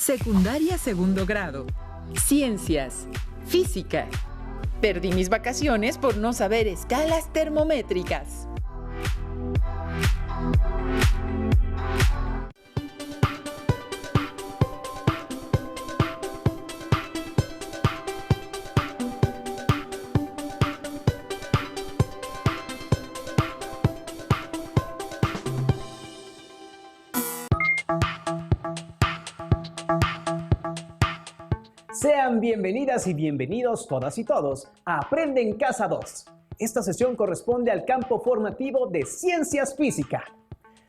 Secundaria segundo grado. Ciencias. Física. Perdí mis vacaciones por no saber escalas termométricas. Sean bienvenidas y bienvenidos todas y todos a Aprende en Casa 2. Esta sesión corresponde al campo formativo de Ciencias Física.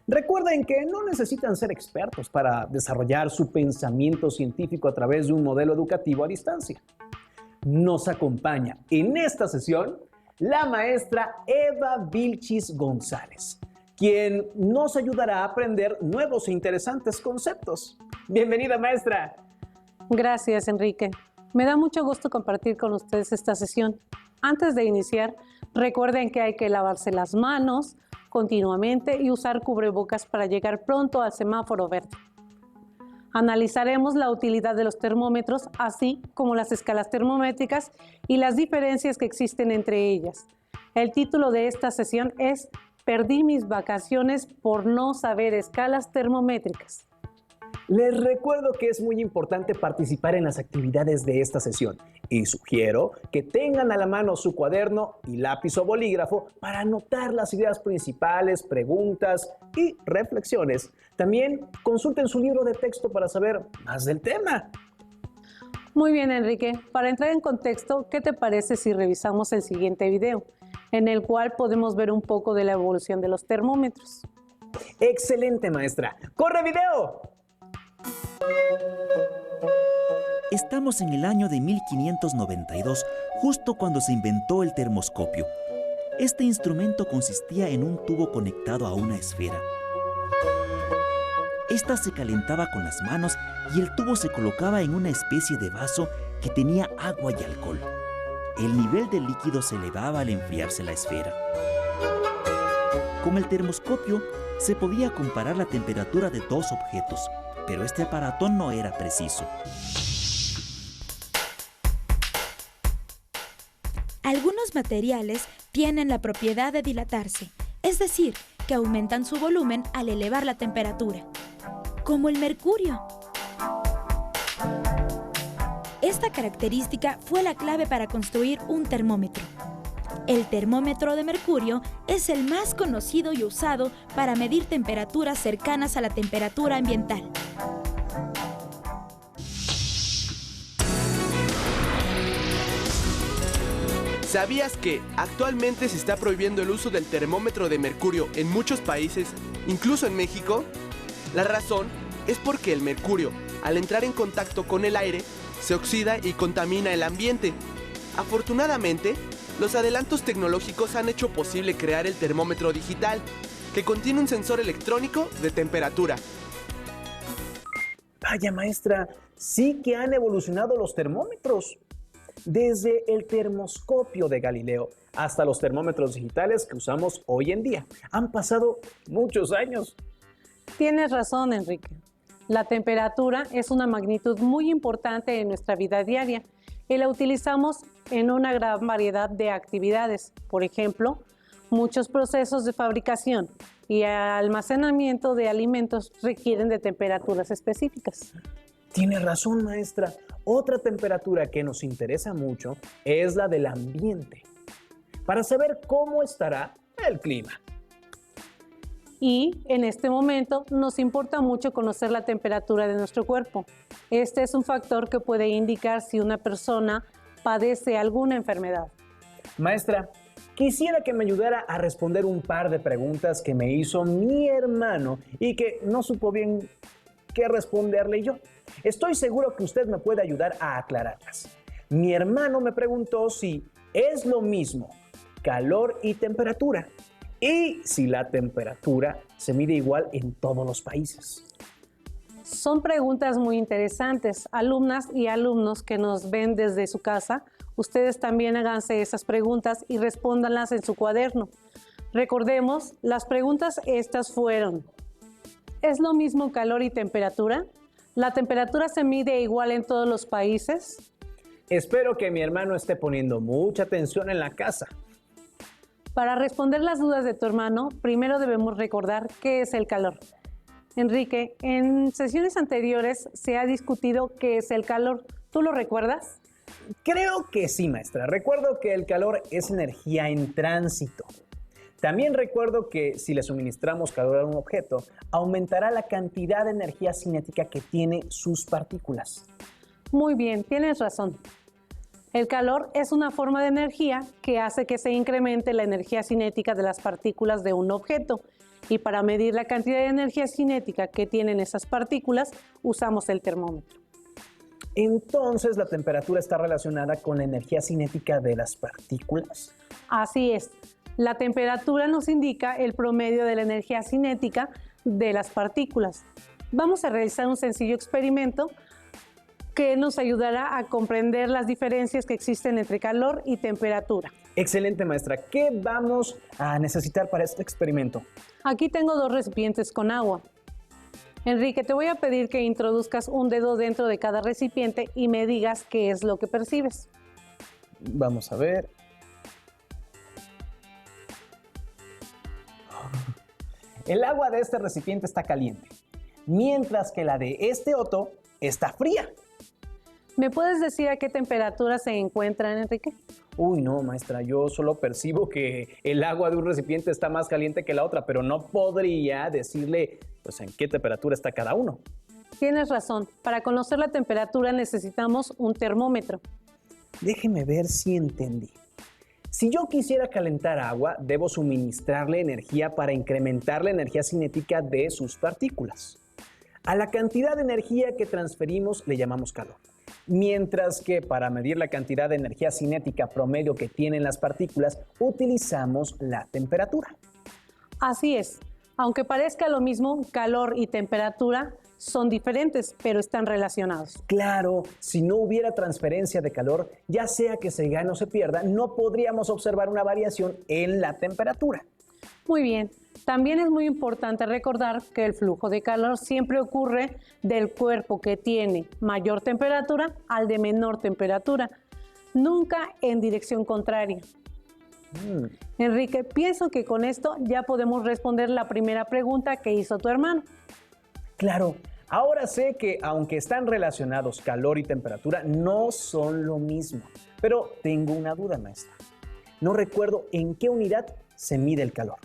Recuerden que no necesitan ser expertos para desarrollar su pensamiento científico a través de un modelo educativo a distancia. Nos acompaña en esta sesión la maestra Eva Vilchis González, quien nos ayudará a aprender nuevos e interesantes conceptos. Bienvenida, maestra. Gracias, Enrique. Me da mucho gusto compartir con ustedes esta sesión. Antes de iniciar, recuerden que hay que lavarse las manos continuamente y usar cubrebocas para llegar pronto al semáforo verde. Analizaremos la utilidad de los termómetros, así como las escalas termométricas y las diferencias que existen entre ellas. El título de esta sesión es «Perdí mis vacaciones por no saber escalas termométricas». Les recuerdo que es muy importante participar en las actividades de esta sesión y sugiero que tengan a la mano su cuaderno y lápiz o bolígrafo para anotar las ideas principales, preguntas y reflexiones. También consulten su libro de texto para saber más del tema. Muy bien, Enrique. Para entrar en contexto, ¿qué te parece si revisamos el siguiente video, en el cual podemos ver un poco de la evolución de los termómetros? ¡Excelente, maestra! ¡Corre video! Estamos en el año de 1592, justo cuando se inventó el termoscopio. Este instrumento consistía en un tubo conectado a una esfera. Esta se calentaba con las manos y el tubo se colocaba en una especie de vaso que tenía agua y alcohol. El nivel del líquido se elevaba al enfriarse la esfera. Con el termoscopio se podía comparar la temperatura de dos objetos, pero este aparato no era preciso. Algunos materiales tienen la propiedad de dilatarse, es decir, que aumentan su volumen al elevar la temperatura, como el mercurio. Esta característica fue la clave para construir un termómetro. El termómetro de mercurio es el más conocido y usado para medir temperaturas cercanas a la temperatura ambiental. ¿Sabías que actualmente se está prohibiendo el uso del termómetro de mercurio en muchos países, incluso en México? La razón es porque el mercurio, al entrar en contacto con el aire, se oxida y contamina el ambiente. Afortunadamente, los adelantos tecnológicos han hecho posible crear el termómetro digital, que contiene un sensor electrónico de temperatura. Vaya, maestra, sí que han evolucionado los termómetros. Desde el termoscopio de Galileo hasta los termómetros digitales que usamos hoy en día. Han pasado muchos años. Tienes razón, Enrique. La temperatura es una magnitud muy importante en nuestra vida diaria y la utilizamos en una gran variedad de actividades. Por ejemplo, muchos procesos de fabricación y almacenamiento de alimentos requieren de temperaturas específicas. Tiene razón, maestra. Otra temperatura que nos interesa mucho es la del ambiente, para saber cómo estará el clima. Y en este momento nos importa mucho conocer la temperatura de nuestro cuerpo. Este es un factor que puede indicar si una persona padece alguna enfermedad. Maestra, quisiera que me ayudara a responder un par de preguntas que me hizo mi hermano y que no supo bien qué responderle yo. Estoy seguro que usted me puede ayudar a aclararlas. Mi hermano me preguntó si es lo mismo calor y temperatura y si la temperatura se mide igual en todos los países. Son preguntas muy interesantes. Alumnas y alumnos que nos ven desde su casa, ustedes también háganse esas preguntas y respóndanlas en su cuaderno. Recordemos, las preguntas estas fueron: ¿es lo mismo calor y temperatura? ¿La temperatura se mide igual en todos los países? Espero que mi hermano esté poniendo mucha atención en la casa. Para responder las dudas de tu hermano, primero debemos recordar qué es el calor. Enrique, en sesiones anteriores se ha discutido qué es el calor. ¿Tú lo recuerdas? Creo que sí, maestra. Recuerdo que el calor es energía en tránsito. También recuerdo que si le suministramos calor a un objeto, aumentará la cantidad de energía cinética que tiene sus partículas. Muy bien, tienes razón. El calor es una forma de energía que hace que se incremente la energía cinética de las partículas de un objeto. Y para medir la cantidad de energía cinética que tienen esas partículas, usamos el termómetro. Entonces, ¿la temperatura está relacionada con la energía cinética de las partículas? Así es. La temperatura nos indica el promedio de la energía cinética de las partículas. Vamos a realizar un sencillo experimento que nos ayudará a comprender las diferencias que existen entre calor y temperatura. Excelente, maestra. ¿Qué vamos a necesitar para este experimento? Aquí tengo 2 recipientes con agua. Enrique, te voy a pedir que introduzcas un dedo dentro de cada recipiente y me digas qué es lo que percibes. Vamos a ver. El agua de este recipiente está caliente, mientras que la de este otro está fría. ¿Me puedes decir a qué temperatura se encuentran, Enrique? Uy, no, maestra, yo solo percibo que el agua de un recipiente está más caliente que la otra, pero no podría decirle, pues, en qué temperatura está cada uno. Tienes razón. Para conocer la temperatura necesitamos un termómetro. Déjeme ver si entendí. Si yo quisiera calentar agua, debo suministrarle energía para incrementar la energía cinética de sus partículas. A la cantidad de energía que transferimos le llamamos calor. Mientras que para medir la cantidad de energía cinética promedio que tienen las partículas, utilizamos la temperatura. Así es. Aunque parezca lo mismo, calor y temperatura son diferentes, pero están relacionados. Claro, si no hubiera transferencia de calor, ya sea que se gane o se pierda, no podríamos observar una variación en la temperatura. Muy bien. También es muy importante recordar que el flujo de calor siempre ocurre del cuerpo que tiene mayor temperatura al de menor temperatura, nunca en dirección contraria. Enrique, pienso que con esto ya podemos responder la primera pregunta que hizo tu hermano. Claro, ahora sé que aunque están relacionados calor y temperatura, no son lo mismo. Pero tengo una duda, maestra. No recuerdo en qué unidad se mide el calor.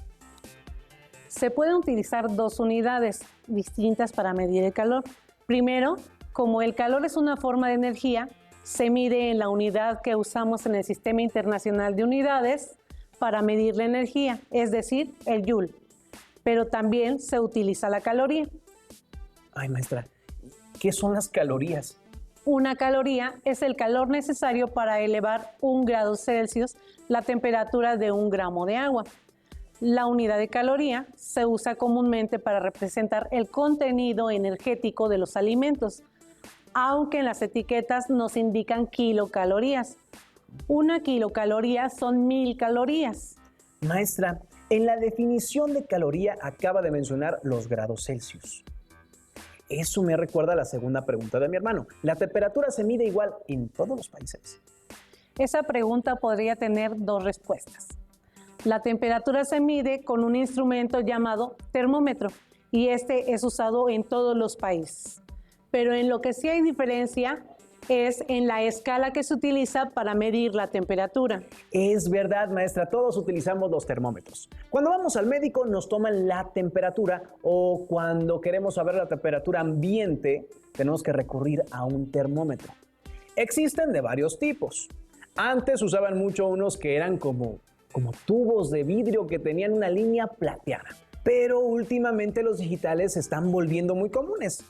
Se pueden utilizar 2 unidades distintas para medir el calor. Primero, como el calor es una forma de energía, se mide en la unidad que usamos en el Sistema Internacional de Unidades para medir la energía, es decir, el Joule. Pero también se utiliza la caloría. Ay, maestra, ¿qué son las calorías? Una caloría es el calor necesario para elevar 1 grado Celsius la temperatura de 1 gramo de agua. La unidad de caloría se usa comúnmente para representar el contenido energético de los alimentos, aunque en las etiquetas nos indican kilocalorías. 1 kilocaloría son 1000 calorías. Maestra, en la definición de caloría acaba de mencionar los grados Celsius. Eso me recuerda a la segunda pregunta de mi hermano. ¿La temperatura se mide igual en todos los países? Esa pregunta podría tener 2 respuestas. La temperatura se mide con un instrumento llamado termómetro y este es usado en todos los países. Pero en lo que sí hay diferencia es en la escala que se utiliza para medir la temperatura. Es verdad, maestra, todos utilizamos los termómetros. Cuando vamos al médico nos toman la temperatura o cuando queremos saber la temperatura ambiente tenemos que recurrir a un termómetro. Existen de varios tipos. Antes usaban mucho unos que eran como tubos de vidrio que tenían una línea plateada. Pero últimamente los digitales se están volviendo muy comunes.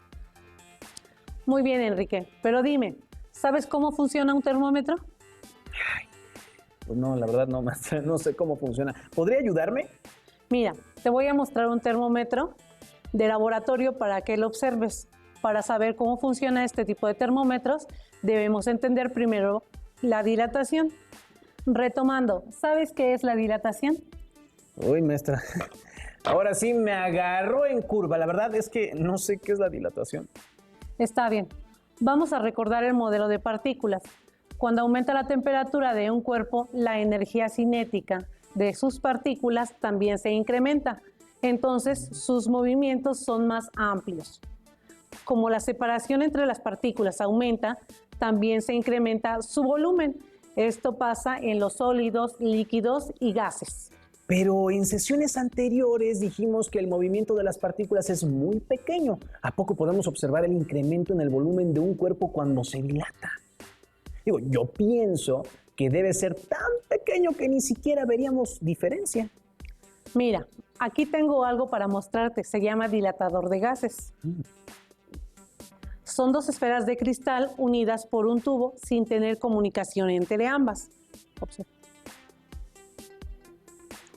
Muy bien, Enrique. Pero dime, ¿sabes cómo funciona un termómetro? Ay, pues no, la verdad no, maestra, no sé cómo funciona. ¿Podría ayudarme? Mira, te voy a mostrar un termómetro de laboratorio para que lo observes. Para saber cómo funciona este tipo de termómetros, debemos entender primero la dilatación. Retomando, ¿sabes qué es la dilatación? Uy, maestra, ahora sí me agarró en curva. La verdad es que no sé qué es la dilatación. Está bien. Vamos a recordar el modelo de partículas. Cuando aumenta la temperatura de un cuerpo, la energía cinética de sus partículas también se incrementa. Entonces, sus movimientos son más amplios. Como la separación entre las partículas aumenta, también se incrementa su volumen. Esto pasa en los sólidos, líquidos y gases. Pero en sesiones anteriores dijimos que el movimiento de las partículas es muy pequeño. ¿A poco podemos observar el incremento en el volumen de un cuerpo cuando se dilata? Yo pienso que debe ser tan pequeño que ni siquiera veríamos diferencia. Mira, aquí tengo algo para mostrarte. Se llama dilatador de gases. Son dos esferas de cristal unidas por un tubo sin tener comunicación entre ambas.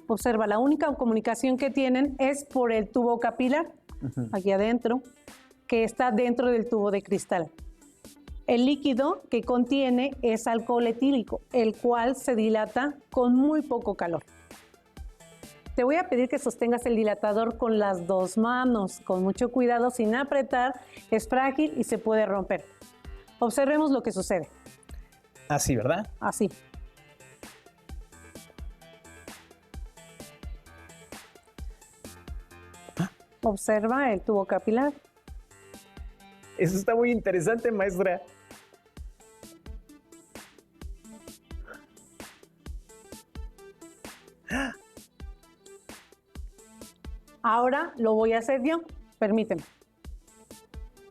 Observa, la única comunicación que tienen es por el tubo capilar, aquí adentro, que está dentro del tubo de cristal. El líquido que contiene es alcohol etílico, el cual se dilata con muy poco calor. Te voy a pedir que sostengas el dilatador con las dos manos, con mucho cuidado, sin apretar, es frágil y se puede romper. Observemos lo que sucede. Así, ¿verdad? Así. Observa el tubo capilar. Eso está muy interesante, maestra. Ahora lo voy a hacer yo. Permíteme.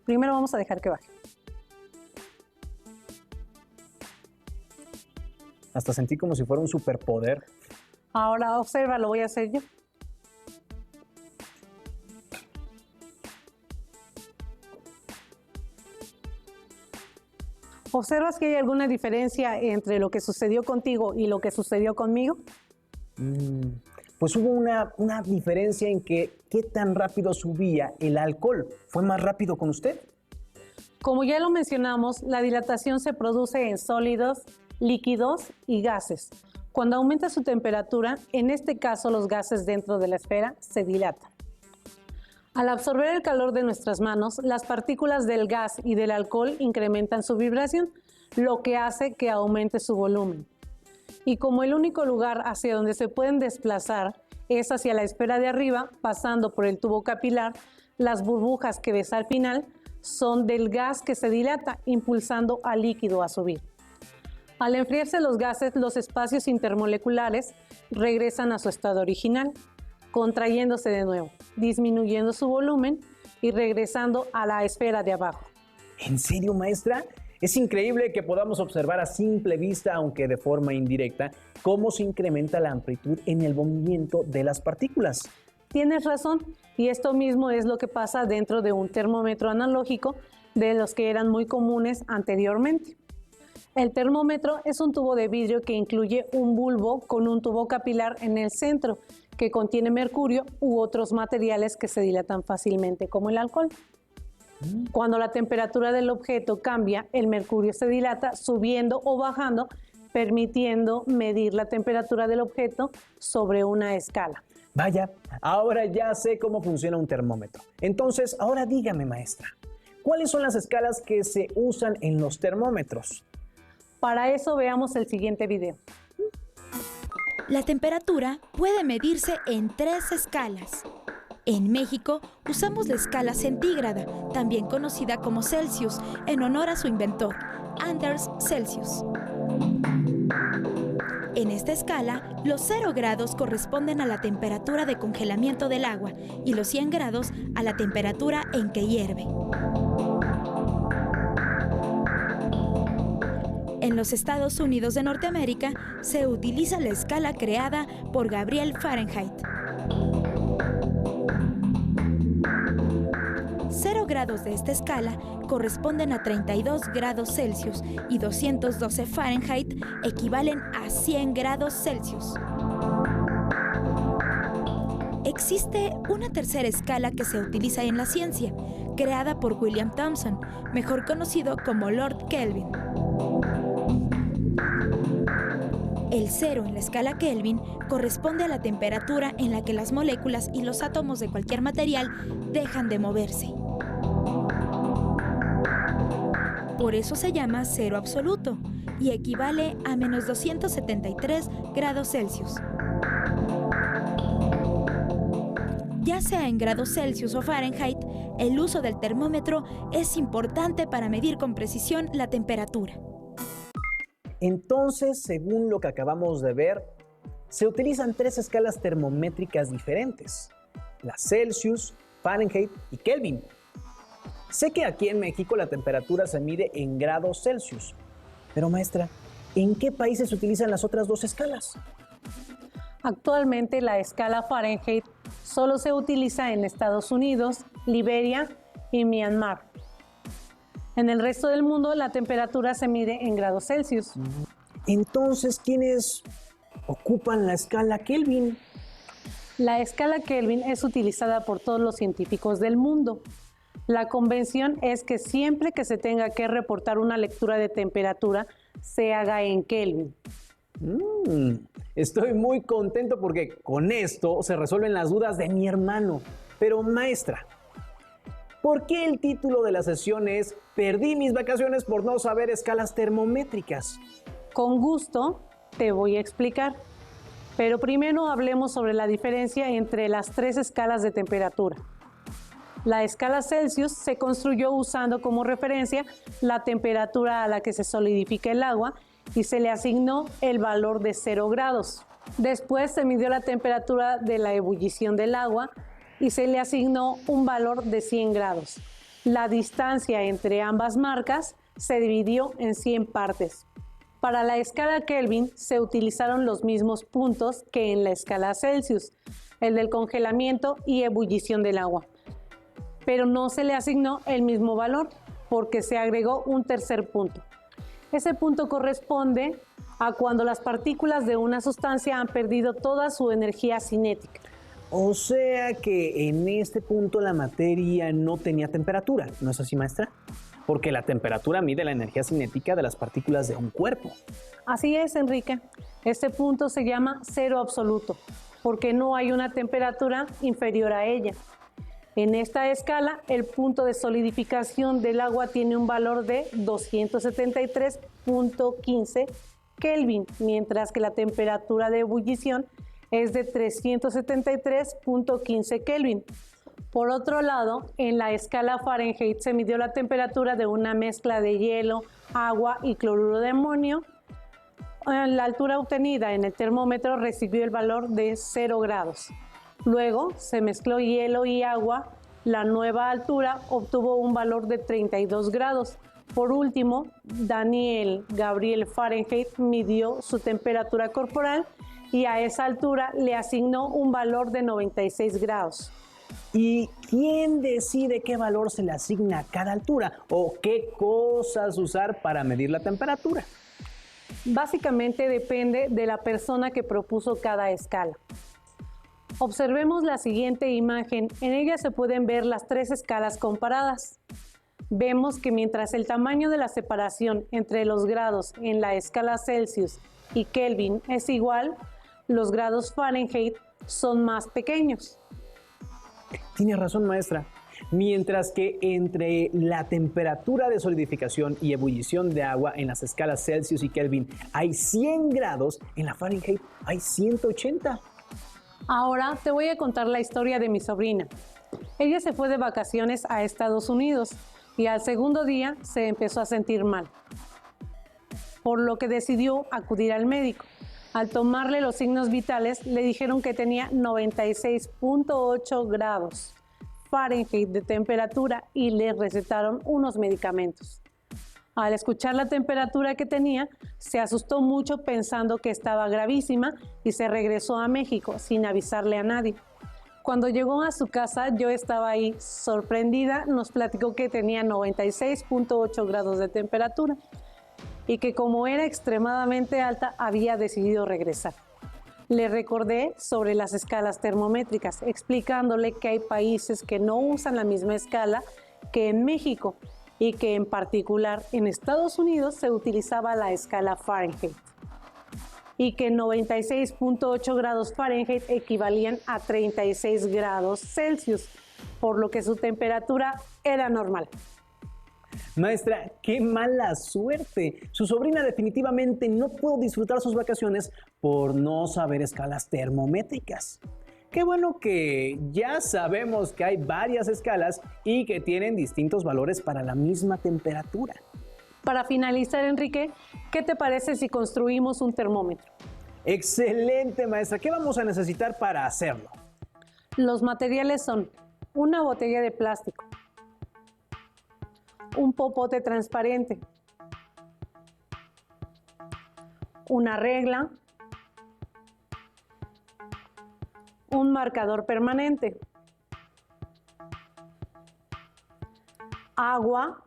Primero vamos a dejar que baje. Hasta sentí como si fuera un superpoder. Ahora observa, lo voy a hacer yo. ¿Observas que hay alguna diferencia entre lo que sucedió contigo y lo que sucedió conmigo? Pues hubo una diferencia en que qué tan rápido subía el alcohol. ¿Fue más rápido con usted? Como ya lo mencionamos, la dilatación se produce en sólidos, líquidos y gases. Cuando aumenta su temperatura, en este caso los gases dentro de la esfera se dilatan. Al absorber el calor de nuestras manos, las partículas del gas y del alcohol incrementan su vibración, lo que hace que aumente su volumen. Y como el único lugar hacia donde se pueden desplazar es hacia la esfera de arriba, pasando por el tubo capilar, las burbujas que ves al final son del gas que se dilata, impulsando al líquido a subir. Al enfriarse los gases, los espacios intermoleculares regresan a su estado original, contrayéndose de nuevo, disminuyendo su volumen y regresando a la esfera de abajo. ¿En serio, maestra? Es increíble que podamos observar a simple vista, aunque de forma indirecta, cómo se incrementa la amplitud en el movimiento de las partículas. Tienes razón, y esto mismo es lo que pasa dentro de un termómetro analógico de los que eran muy comunes anteriormente. El termómetro es un tubo de vidrio que incluye un bulbo con un tubo capilar en el centro que contiene mercurio u otros materiales que se dilatan fácilmente, como el alcohol. Cuando la temperatura del objeto cambia, el mercurio se dilata subiendo o bajando, permitiendo medir la temperatura del objeto sobre una escala. Vaya, ahora ya sé cómo funciona un termómetro. Entonces, ahora dígame, maestra, ¿cuáles son las escalas que se usan en los termómetros? Para eso veamos el siguiente video. La temperatura puede medirse en 3 escalas. En México usamos la escala centígrada, también conocida como Celsius, en honor a su inventor, Anders Celsius. En esta escala, los 0 grados corresponden a la temperatura de congelamiento del agua y los 100 grados a la temperatura en que hierve. En los Estados Unidos de Norteamérica se utiliza la escala creada por Gabriel Fahrenheit. 0 grados de esta escala corresponden a 32 grados Celsius y 212 Fahrenheit equivalen a 100 grados Celsius. Existe una tercera escala que se utiliza en la ciencia, creada por William Thomson, mejor conocido como Lord Kelvin. El 0 en la escala Kelvin corresponde a la temperatura en la que las moléculas y los átomos de cualquier material dejan de moverse. Por eso se llama cero absoluto y equivale a menos 273 grados Celsius. Ya sea en grados Celsius o Fahrenheit, el uso del termómetro es importante para medir con precisión la temperatura. Entonces, según lo que acabamos de ver, se utilizan 3 escalas termométricas diferentes: la Celsius, Fahrenheit y Kelvin. Sé que aquí en México la temperatura se mide en grados Celsius, pero maestra, ¿en qué países se utilizan las otras 2 escalas? Actualmente la escala Fahrenheit solo se utiliza en Estados Unidos, Liberia y Myanmar. En el resto del mundo la temperatura se mide en grados Celsius. Entonces, ¿quiénes ocupan la escala Kelvin? La escala Kelvin es utilizada por todos los científicos del mundo. La convención es que siempre que se tenga que reportar una lectura de temperatura, se haga en Kelvin. Estoy muy contento porque con esto se resuelven las dudas de mi hermano. Pero maestra, ¿por qué el título de la sesión es "Perdí mis vacaciones por no saber escalas termométricas"? Con gusto te voy a explicar. Pero primero hablemos sobre la diferencia entre las 3 escalas de temperatura. La escala Celsius se construyó usando como referencia la temperatura a la que se solidifica el agua y se le asignó el valor de 0 grados. Después se midió la temperatura de la ebullición del agua y se le asignó un valor de 100 grados. La distancia entre ambas marcas se dividió en 100 partes. Para la escala Kelvin se utilizaron los mismos puntos que en la escala Celsius, el del congelamiento y ebullición del agua. Pero no se le asignó el mismo valor porque se agregó un tercer punto. Ese punto corresponde a cuando las partículas de una sustancia han perdido toda su energía cinética. O sea que en este punto la materia no tenía temperatura, ¿no es así, maestra? Porque la temperatura mide la energía cinética de las partículas de un cuerpo. Así es, Enrique. Este punto se llama cero absoluto porque no hay una temperatura inferior a ella. En esta escala, el punto de solidificación del agua tiene un valor de 273.15 Kelvin, mientras que la temperatura de ebullición es de 373.15 Kelvin. Por otro lado, en la escala Fahrenheit se midió la temperatura de una mezcla de hielo, agua y cloruro de amonio. La altura obtenida en el termómetro recibió el valor de 0 grados. Luego se mezcló hielo y agua. La nueva altura obtuvo un valor de 32 grados. Por último, Daniel Gabriel Fahrenheit midió su temperatura corporal y a esa altura le asignó un valor de 96 grados. ¿Y quién decide qué valor se le asigna a cada altura o qué cosas usar para medir la temperatura? Básicamente depende de la persona que propuso cada escala. Observemos la siguiente imagen. En ella se pueden ver las 3 escalas comparadas. Vemos que mientras el tamaño de la separación entre los grados en la escala Celsius y Kelvin es igual, los grados Fahrenheit son más pequeños. Tiene razón, maestra. Mientras que entre la temperatura de solidificación y ebullición de agua en las escalas Celsius y Kelvin hay 100 grados, en la Fahrenheit hay 180. Ahora te voy a contar la historia de mi sobrina. Ella se fue de vacaciones a Estados Unidos y al segundo día se empezó a sentir mal, por lo que decidió acudir al médico. Al tomarle los signos vitales, le dijeron que tenía 96.8 grados Fahrenheit de temperatura y le recetaron unos medicamentos. Al escuchar la temperatura que tenía, se asustó mucho pensando que estaba gravísima y se regresó a México sin avisarle a nadie. Cuando llegó a su casa, yo estaba ahí sorprendida, nos platicó que tenía 96.8 grados de temperatura y que como era extremadamente alta, había decidido regresar. Le recordé sobre las escalas termométricas, explicándole que hay países que no usan la misma escala que en México y que en particular en Estados Unidos se utilizaba la escala Fahrenheit y que 96.8 grados Fahrenheit equivalían a 36 grados Celsius, por lo que su temperatura era normal. Maestra, qué mala suerte. Su sobrina definitivamente no pudo disfrutar sus vacaciones por no saber escalas termométricas. Qué bueno que ya sabemos que hay varias escalas y que tienen distintos valores para la misma temperatura. Para finalizar, Enrique, ¿qué te parece si construimos un termómetro? Excelente, maestra. ¿Qué vamos a necesitar para hacerlo? Los materiales son una botella de plástico, un popote transparente, una regla, un marcador permanente, agua,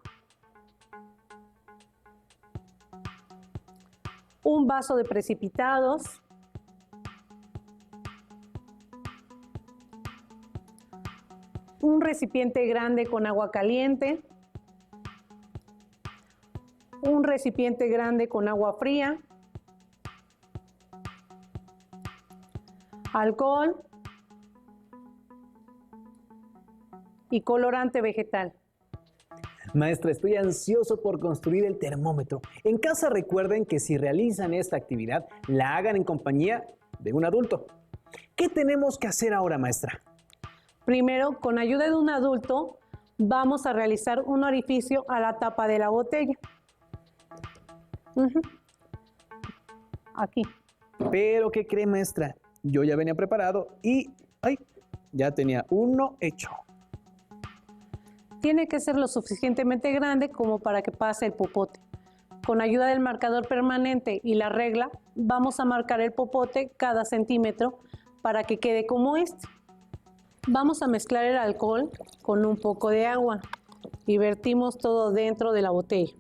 un vaso de precipitados, un recipiente grande con agua caliente, un recipiente grande con agua fría, alcohol y colorante vegetal. Maestra, estoy ansioso por construir el termómetro. En casa recuerden que si realizan esta actividad, la hagan en compañía de un adulto. ¿Qué tenemos que hacer ahora, maestra? Primero, con ayuda de un adulto, vamos a realizar un orificio a la tapa de la botella. Aquí. Pero, ¿qué cree, maestra? Yo ya venía preparado y ya tenía uno hecho. Tiene que ser lo suficientemente grande como para que pase el popote. Con ayuda del marcador permanente y la regla, vamos a marcar el popote cada centímetro para que quede como este. Vamos a mezclar el alcohol con un poco de agua y vertimos todo dentro de la botella.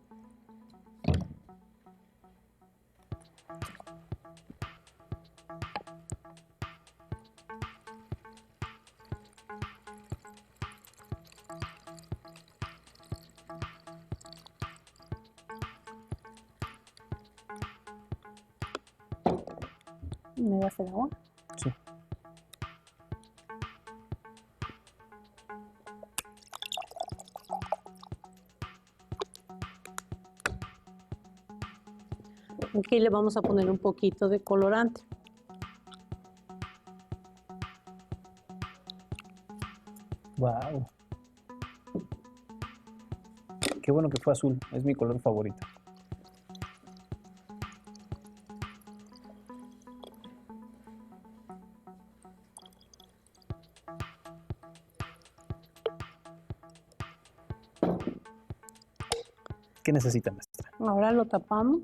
¿Me das el agua? Sí. Aquí le vamos a poner un poquito de colorante. Wow. Qué bueno que fue azul, es mi color favorito. ¿Qué necesita, maestra? Ahora lo tapamos.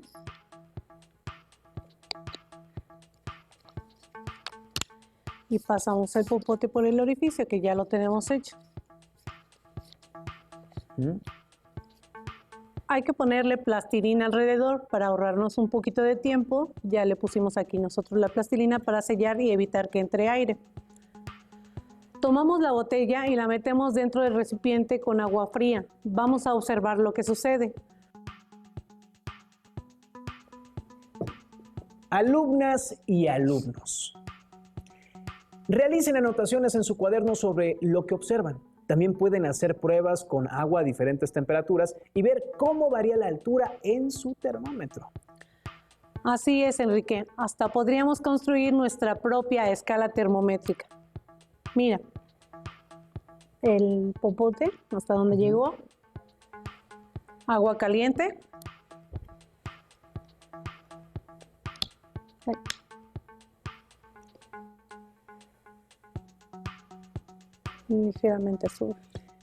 Y pasamos el popote por el orificio que ya lo tenemos hecho. Hay que ponerle plastilina alrededor para ahorrarnos un poquito de tiempo. Ya le pusimos aquí nosotros la plastilina para sellar y evitar que entre aire. Tomamos la botella y la metemos dentro del recipiente con agua fría. Vamos a observar lo que sucede. Alumnas y alumnos, realicen anotaciones en su cuaderno sobre lo que observan. También pueden hacer pruebas con agua a diferentes temperaturas y ver cómo varía la altura en su termómetro. Así es, Enrique. Hasta podríamos construir nuestra propia escala termométrica. Mira, el popote, hasta donde llegó, agua caliente. Ligeramente sube.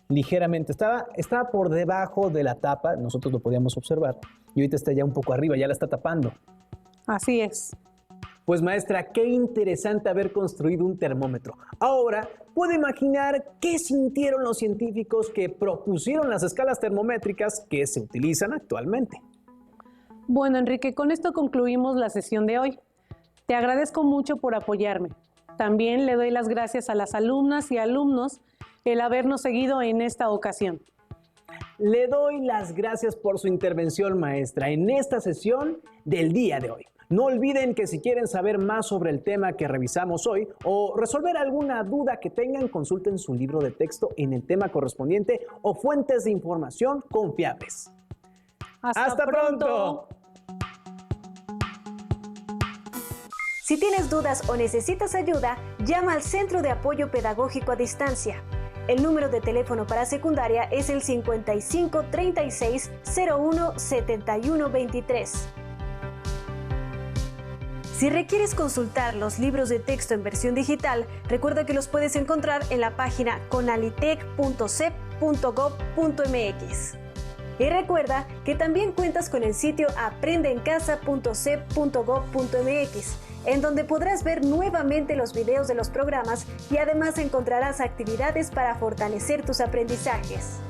Ligeramente, estaba por debajo de la tapa, nosotros lo podíamos observar, y ahorita está ya un poco arriba, ya la está tapando. Así es. Pues maestra, qué interesante haber construido un termómetro. Ahora, ¿puede imaginar qué sintieron los científicos que propusieron las escalas termométricas que se utilizan actualmente? Bueno, Enrique, con esto concluimos la sesión de hoy. Te agradezco mucho por apoyarme. También le doy las gracias a las alumnas y alumnos el habernos seguido en esta ocasión. Le doy las gracias por su intervención, maestra, en esta sesión del día de hoy. No olviden que si quieren saber más sobre el tema que revisamos hoy o resolver alguna duda que tengan, consulten su libro de texto en el tema correspondiente o fuentes de información confiables. ¡Hasta pronto! Si tienes dudas o necesitas ayuda, llama al Centro de Apoyo Pedagógico a Distancia. El número de teléfono para secundaria es el 55 36 01 71 23. Si requieres consultar los libros de texto en versión digital, recuerda que los puedes encontrar en la página conalitec.cep.gov.mx. Y recuerda que también cuentas con el sitio aprendeencasa.cep.gov.mx, en donde podrás ver nuevamente los videos de los programas y además encontrarás actividades para fortalecer tus aprendizajes.